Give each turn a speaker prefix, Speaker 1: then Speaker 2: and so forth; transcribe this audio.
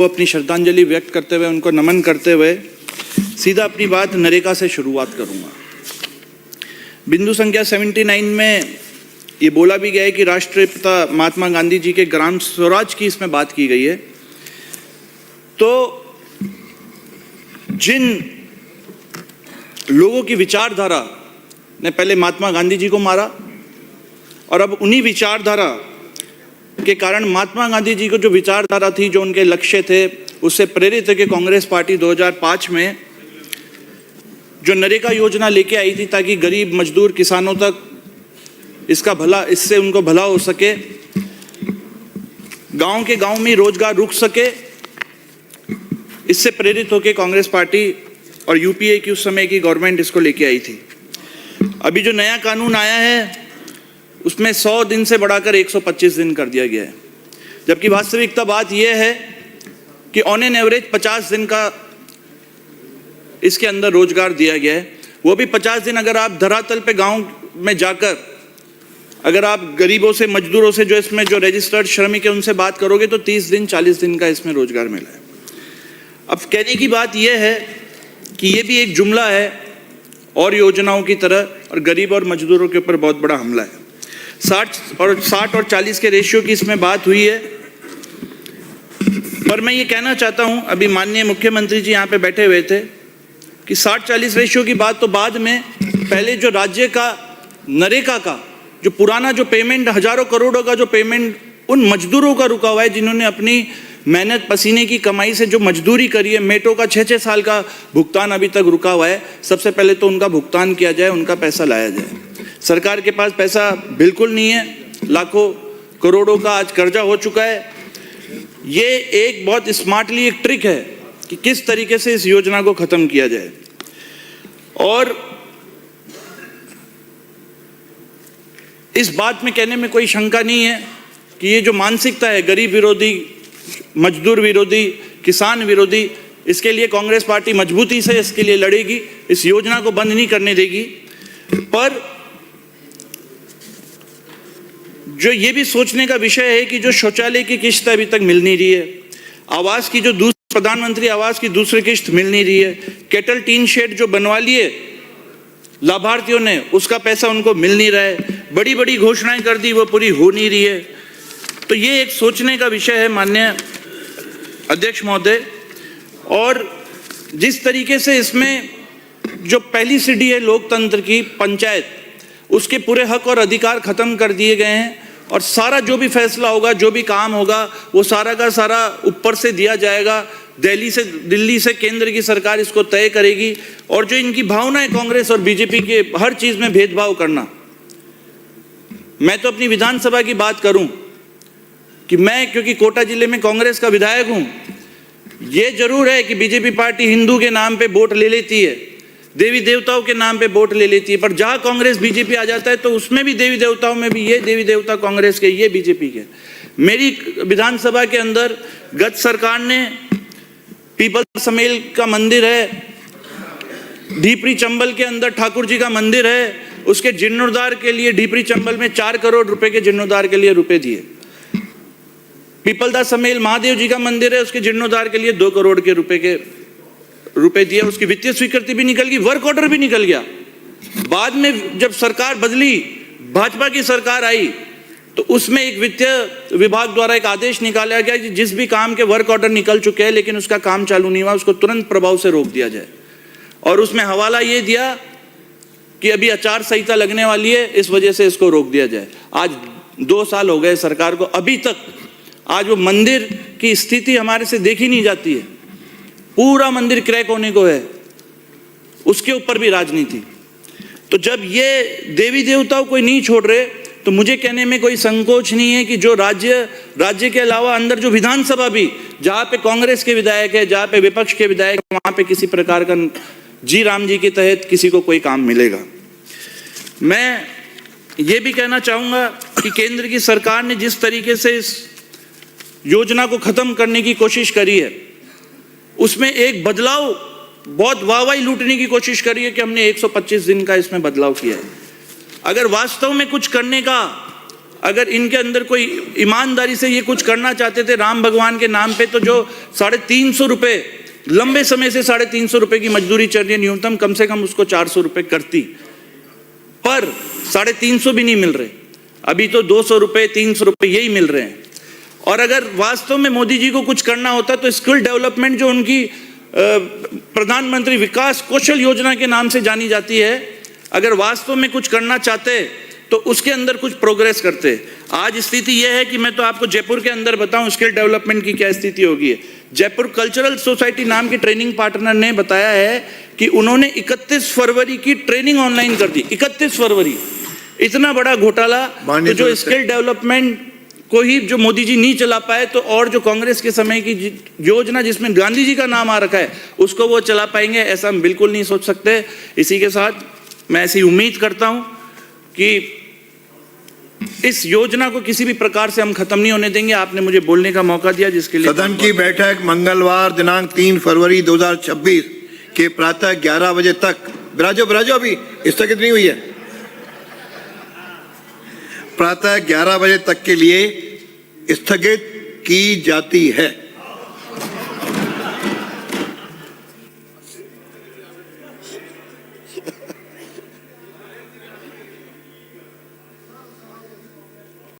Speaker 1: वो अपनी श्रद्धांजलि व्यक्त करते हुए, उनको नमन करते हुए सीधा अपनी बात नरेगा से शुरुआत करूंगा। बिंदु संख्या 79 में ये बोला भी गया है कि राष्ट्रपिता महात्मा गांधी जी के ग्राम स्वराज की इसमें बात की गई है। तो जिन लोगों की विचारधारा ने पहले महात्मा गांधी जी को मारा और अब उन्हीं विचारधारा के कारण महात्मा गांधी जी को जो विचारधारा थी, जो उनके लक्ष्य थे, उससे प्रेरित है कि कांग्रेस पार्टी 2005 में जो नरेगा योजना लेके आई थी ताकि गरीब मजदूर किसानों तक इससे उनको भला हो सके, गांव के गांव में रोजगार रुक सके। इससे प्रेरित होकर कांग्रेस पार्टी और यूपीए की उस समय की गवर्नमेंट इसको लेके आई थी। अभी जो नया कानून आया है उसमें 100 दिन से बढ़ाकर 125 दिन कर दिया गया है, जबकि वास्तविकता बात यह है कि ऑन एन एवरेज 50 दिन का इसके अंदर रोजगार दिया गया है। वो भी 50 दिन अगर आप धरातल पे गांव में जाकर अगर आप गरीबों से, मजदूरों से, जो इसमें जो रजिस्टर्ड श्रमिक है उनसे बात करोगे तो 30 दिन 40 दिन का इसमें रोजगार मिला है। अब कहने की बात यह है कि ये भी एक जुमला है और योजनाओं की तरह, और गरीब और मजदूरों के ऊपर बहुत बड़ा हमला है। 60 और 40 के रेशियो की इसमें बात हुई है, पर मैं ये कहना चाहता हूं, अभी माननीय मुख्यमंत्री जी यहाँ पे बैठे हुए थे, कि 60-40 रेशियो की बात तो बाद में, पहले जो राज्य का नरेगा का जो पुराना जो पेमेंट, हजारों करोड़ों का जो पेमेंट उन मजदूरों का रुका हुआ है जिन्होंने अपनी मेहनत पसीने की कमाई से जो मजदूरी करी है, मेटों का 6-6 साल का भुगतान अभी तक रुका हुआ है। सबसे पहले तो उनका भुगतान किया जाए, उनका पैसा लाया जाए। सरकार के पास पैसा बिल्कुल नहीं है, लाखों करोड़ों का आज कर्जा हो चुका है। ये एक बहुत स्मार्टली एक ट्रिक है कि किस तरीके से इस योजना को खत्म किया जाए। और इस बात में कहने में कोई शंका नहीं है कि ये जो मानसिकता है गरीब विरोधी, मजदूर विरोधी, किसान विरोधी, इसके लिए कांग्रेस पार्टी मजबूती से इसके लिए लड़ेगी, इस योजना को बंद नहीं करने देगी। पर जो ये भी सोचने का विषय है कि जो शौचालय की किस्त अभी तक मिल नहीं रही है, आवास की जो प्रधानमंत्री आवास की दूसरी किस्त मिल नहीं रही है, केटल टीन शेड जो बनवा लिए लाभार्थियों ने उसका पैसा उनको मिल नहीं रहा है, बड़ी बड़ी घोषणाएं कर दी वो पूरी हो नहीं रही है। तो ये एक सोचने का विषय है माननीय अध्यक्ष महोदय। और जिस तरीके से इसमें जो पहली सीढ़ी है लोकतंत्र की, पंचायत, उसके पूरे हक और अधिकार खत्म कर दिए गए हैं और सारा जो भी फैसला होगा, जो भी काम होगा, वो सारा का सारा ऊपर से दिया जाएगा। दिल्ली से केंद्र की सरकार इसको तय करेगी। और जो इनकी भावना है कांग्रेस और बीजेपी के, हर चीज में भेदभाव करना, मैं तो अपनी विधानसभा की बात करूं कि मैं, क्योंकि कोटा जिले में कांग्रेस का विधायक हूं, ये जरूर है कि बीजेपी पार्टी हिंदू के नाम पे वोट ले लेती है, देवी देवताओं के नाम पे वोट ले लेती है, पर जहां कांग्रेस बीजेपी आ जाता है तो उसमें भी देवी देवताओं में भी ये देवी देवता कांग्रेस के, ये बीजेपी के। मेरी विधानसभा के अंदर गत सरकार ने पीपल समेल का मंदिर है, ढीपरी चंबल के अंदर ठाकुर जी का मंदिर है, उसके जीर्णोद्धार के लिए ढीपरी चंबल में 4 करोड़ रुपए के जीर्णोद्धार के लिए रुपए दिए। पीपलदा समेल महादेव जी का मंदिर है, उसके जीर्णोद्धार के लिए 2 करोड़ के रुपए दिए। उसकी वित्तीय स्वीकृति भी निकल गई, वर्क ऑर्डर भी निकल गया। बाद में जब सरकार बदली, भाजपा की सरकार आई, तो उसमें एक वित्तीय विभाग द्वारा एक आदेश निकाला गया कि जिस भी काम के वर्क ऑर्डर निकल चुके हैं लेकिन उसका काम चालू नहीं हुआ, उसको तुरंत प्रभाव से रोक दिया जाए। और उसमें हवाला ये दिया कि अभी आचार संहिता लगने वाली है, इस वजह से इसको रोक दिया जाए। आज 2 साल हो गए सरकार को, अभी तक आज वो मंदिर की स्थिति हमारे से देखी नहीं जाती है। पूरा मंदिर क्रैक होने को है, उसके ऊपर भी राजनीति। तो जब ये देवी देवताओं को नहीं छोड़ रहे, तो मुझे कहने में कोई संकोच नहीं है कि जो राज्य के अलावा अंदर जो विधानसभा भी, जहां पे कांग्रेस के विधायक है, जहां पे विपक्ष के विधायक, वहां पे किसी प्रकार का जी राम जी के तहत किसी को कोई काम मिलेगा। मैं ये भी कहना चाहूंगा कि केंद्र की सरकार ने जिस तरीके से इस योजना को खत्म करने की कोशिश करी है, उसमें एक बदलाव, बहुत वाहवाही लूटने की कोशिश करी है कि हमने 125 दिन का इसमें बदलाव किया है। अगर वास्तव में कुछ करने का अगर इनके अंदर कोई ईमानदारी से ये कुछ करना चाहते थे राम भगवान के नाम पे, तो जो 350 रुपए लंबे समय से 350 रुपए की मजदूरी चल रही है न्यूनतम, कम से कम उसको 400 रुपए करती, पर 350 भी नहीं मिल रहे। अभी तो 200 रुपए 300 रुपए यही मिल रहे हैं। और अगर वास्तव में मोदी जी को कुछ करना होता तो स्किल डेवलपमेंट जो उनकी प्रधानमंत्री विकास कौशल योजना के नाम से जानी जाती है, अगर वास्तव में कुछ करना चाहते तो उसके अंदर कुछ प्रोग्रेस करते। आज स्थिति यह है कि मैं तो आपको जयपुर के अंदर बताऊं स्किल डेवलपमेंट की क्या स्थिति होगी। जयपुर कल्चरल सोसाइटी नाम की ट्रेनिंग पार्टनर ने बताया है कि उन्होंने 31 फरवरी की ट्रेनिंग ऑनलाइन कर दी। 31 फरवरी, इतना बड़ा घोटाला। तो जो स्किल डेवलपमेंट को ही जो मोदी जी नहीं चला पाए, तो और जो कांग्रेस के समय की योजना जिसमें गांधी जी का नाम आ रखा है उसको वो चला पाएंगे, ऐसा हम बिल्कुल नहीं सोच सकते। इसी के साथ मैं ऐसी उम्मीद करता हूं कि इस योजना को किसी भी प्रकार से हम खत्म नहीं होने देंगे। आपने मुझे बोलने का मौका दिया, जिसके लिए
Speaker 2: सदन की बैठक मंगलवार दिनांक 3 फरवरी 2026 के प्रातः 11 बजे तक बराजो अभी स्थगित नहीं हुई है। प्रातः 11 बजे तक के लिए स्थगित की जाती है।